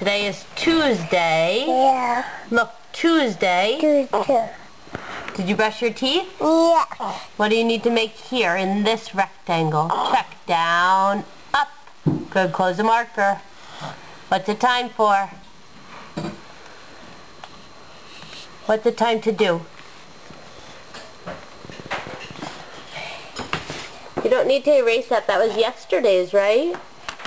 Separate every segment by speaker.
Speaker 1: Today is Tuesday.
Speaker 2: Yeah.
Speaker 1: Look, Tuesday.
Speaker 2: Tuesday.
Speaker 1: Did you brush your teeth?
Speaker 2: Yeah.
Speaker 1: What do you need to make here in this rectangle? Check. Down, up. Good, close the marker. What's the time for? What's the time to do? You don't need to erase that. That was yesterday's, right?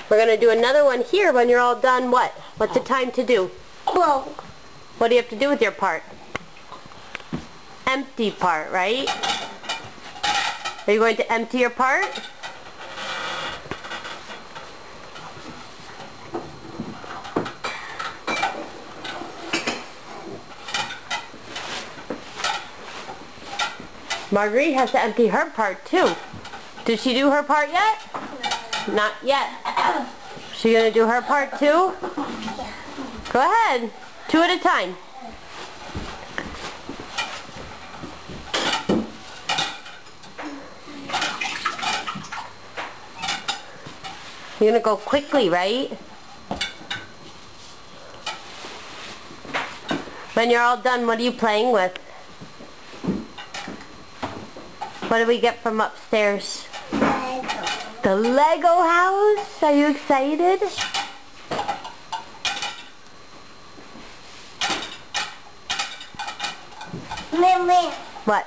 Speaker 1: We're going to do another one here when you're all done. What? What's the time to do?
Speaker 2: Whoa.
Speaker 1: What do you have to do with your part? Empty part, right? Are you going to empty your part? Marguerite has to empty her part too. Did she do her part yet? No. Not yet. She gonna do her part too? Go ahead. 2 at a time. You're gonna go quickly, right? When you're all done, what are you playing with? What did we get from upstairs?
Speaker 2: Lego.
Speaker 1: The Lego house? Are you excited?
Speaker 2: Mimi.
Speaker 1: What?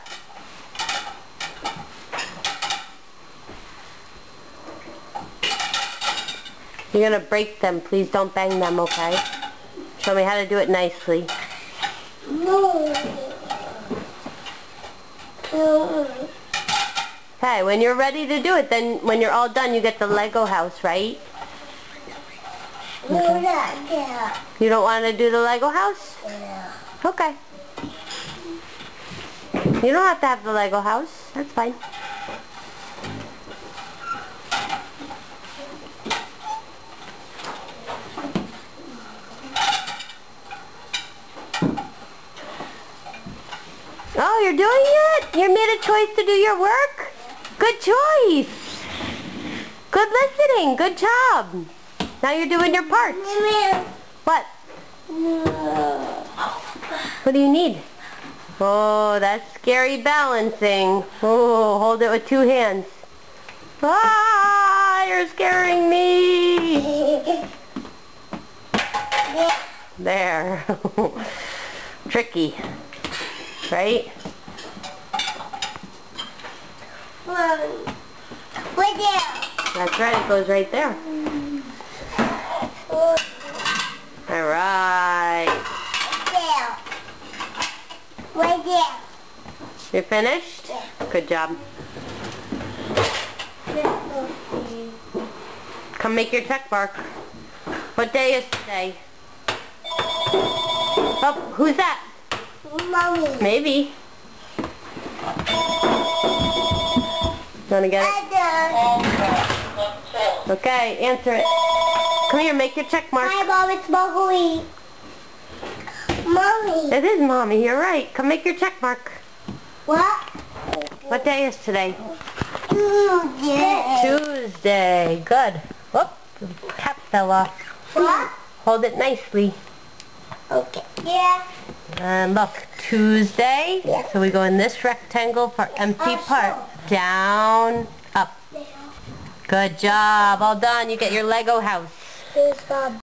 Speaker 1: You're gonna break them. Please don't bang them, okay? Show me how to do it nicely.
Speaker 2: No.
Speaker 1: Okay, when you're ready to do it, then when you're all done, you get the Lego house, right?
Speaker 2: Yeah.
Speaker 1: You don't want to do the Lego house?
Speaker 2: Yeah.
Speaker 1: Okay. You don't have to have the Lego house. That's fine. Oh, you're doing it? You made a choice to do your work? Good choice. Good listening. Good job. Now you're doing your parts.
Speaker 2: Mimi.
Speaker 1: What? What do you need? Oh, that's scary balancing. Oh, hold it with 2 hands. Ah, you're scaring me. There. Tricky. Right?
Speaker 2: Right there.
Speaker 1: That's right, it goes right there. Alright.
Speaker 2: There. Right there.
Speaker 1: You're finished?
Speaker 2: Yeah.
Speaker 1: Good job. Come make your check mark. What day is today? Oh, who's that?
Speaker 2: Mommy.
Speaker 1: Maybe. You want to get it? Okay, answer it. Come here, make your check mark.
Speaker 2: Hi, Mom, it's Mommy. Mommy.
Speaker 1: It is Mommy, you're right. Come make your check mark.
Speaker 2: What?
Speaker 1: What day is today?
Speaker 2: Tuesday.
Speaker 1: Tuesday. Good. Whoop, the cap fell off.
Speaker 2: What?
Speaker 1: Hold it nicely.
Speaker 2: Okay. Yeah.
Speaker 1: And look, Tuesday.
Speaker 2: Yeah.
Speaker 1: So we go in this rectangle for empty part. Down, up. Good job. All done. You get your Lego house.
Speaker 2: Here's Bob.